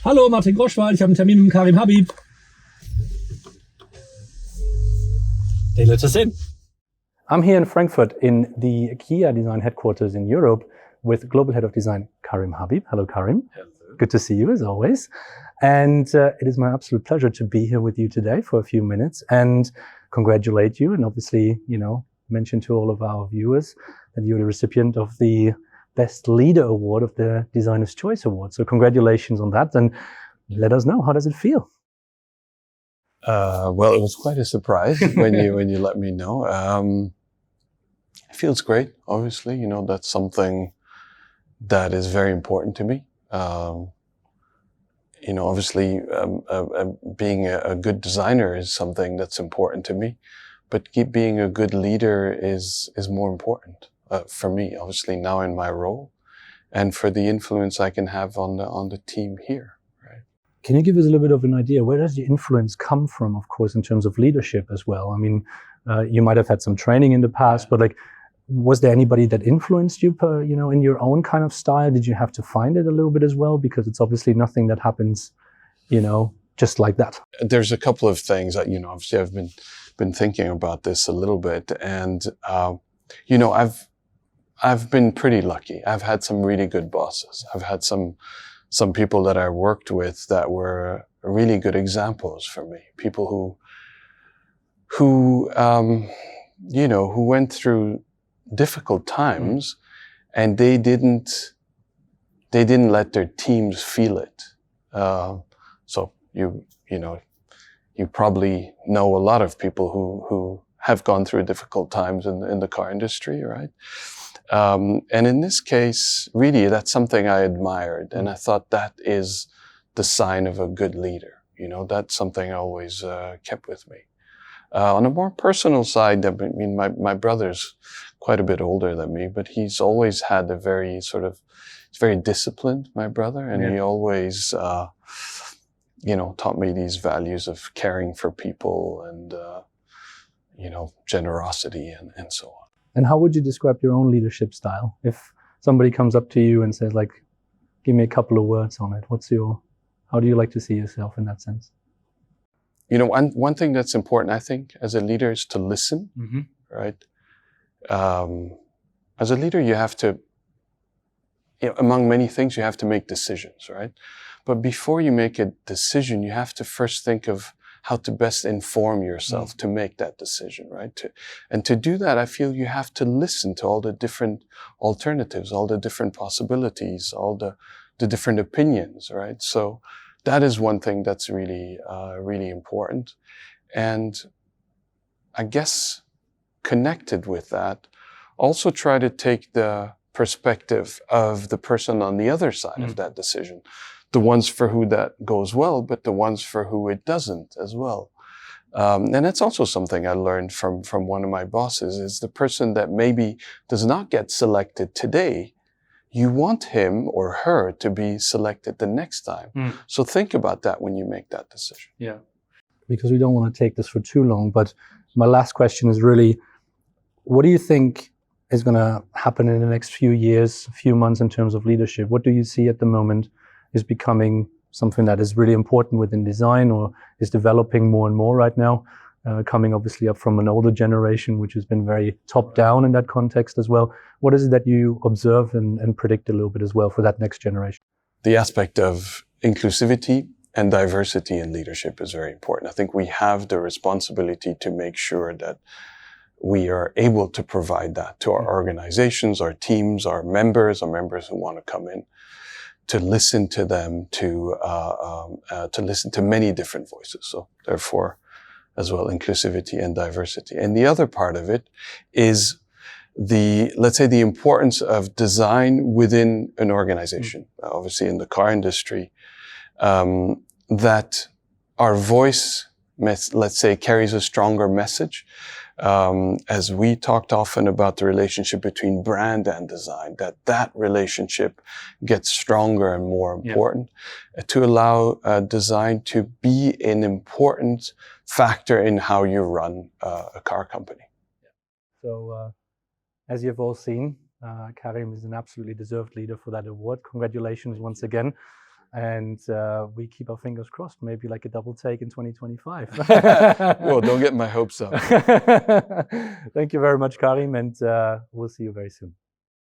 Hallo, Martin Groschwald, ich habe einen Termin mit Karim Habib. They let us in. I'm here in Frankfurt in the Kia Design headquarters in Europe with Global Head of Design, Karim Habib. Hello, Karim. Hello. Good to see you as always. And it is my absolute pleasure to be here with you today for a few minutes and congratulate you and obviously, mention to all of our viewers that you're the recipient of the Best Leader Award of the Designer's Choice Award. So congratulations on that and let us know, how does it feel? Well, it was quite a surprise when you let me know. It feels great, obviously. That's something that is very important to me. Obviously, being a good designer is something that's important to me, but being a good leader is more important for me, obviously now in my role, and for the influence I can have on the team here. Right? Can you give us a little bit of an idea? Where does the influence come from, of course, in terms of leadership as well? I mean, you might have had some training in the past, but was there anybody that influenced you, in your own kind of style? Did you have to find it a little bit as well? Because it's obviously nothing that happens, just like that. There's a couple of things that, obviously I've been thinking about this a little bit, and I've been pretty lucky. I've had some really good bosses. I've had some people that I worked with that were really good examples for me. People who went through difficult times, and they didn't let their teams feel it. So you probably know a lot of people who have gone through difficult times in the car industry, right? And in this case, really, that's something I admired, and I thought that is the sign of a good leader. That's something I always kept with me. On a more personal side, I mean, my brother's quite a bit older than me, but he's always had a very he's very disciplined, my brother, and he always, taught me these values of caring for people and, generosity and so on. And how would you describe your own leadership style? If somebody comes up to you and says, give me a couple of words on it, how do you like to see yourself in that sense? One thing that's important, I think, as a leader is to listen, right? As a leader, you have to, among many things, you have to make decisions, right? But before you make a decision, you have to first think of how to best inform yourself to make that decision, right? And to do that, I feel you have to listen to all the different alternatives, all the different possibilities, all the different opinions, right? So that is one thing that's really, really important. And I guess connected with that, also try to take the perspective of the person on the other side of that decision. The ones for who that goes well, but the ones for who it doesn't as well. And that's also something I learned from one of my bosses, is the person that maybe does not get selected today, you want him or her to be selected the next time. So think about that when you make that decision. Yeah. Because we don't want to take this for too long, but my last question is really, what do you think is going to happen in the next few years, few months in terms of leadership? What do you see at the moment is becoming something that is really important within design or is developing more and more right now, coming obviously up from an older generation, which has been very top down in that context as well. What is it that you observe and predict a little bit as well for that next generation? The aspect of inclusivity and diversity in leadership is very important. I think we have the responsibility to make sure that we are able to provide that to our organizations, our teams, our members who want to come in, to listen to them, to listen to many different voices. So therefore, as well, inclusivity and diversity. And the other part of it is let's say the importance of design within an organization. Obviously in the car industry, that our voice, let's say, carries a stronger message. As we talked often about the relationship between brand and design, that relationship gets stronger and more important to allow design to be an important factor in how you run a car company. So, as you've all seen, Karim is an absolutely deserved leader for that award. Congratulations once again. and we keep our fingers crossed, maybe like a double take in 2025. Well, don't get my hopes up. Thank you very much, Karim, and we'll see you very soon.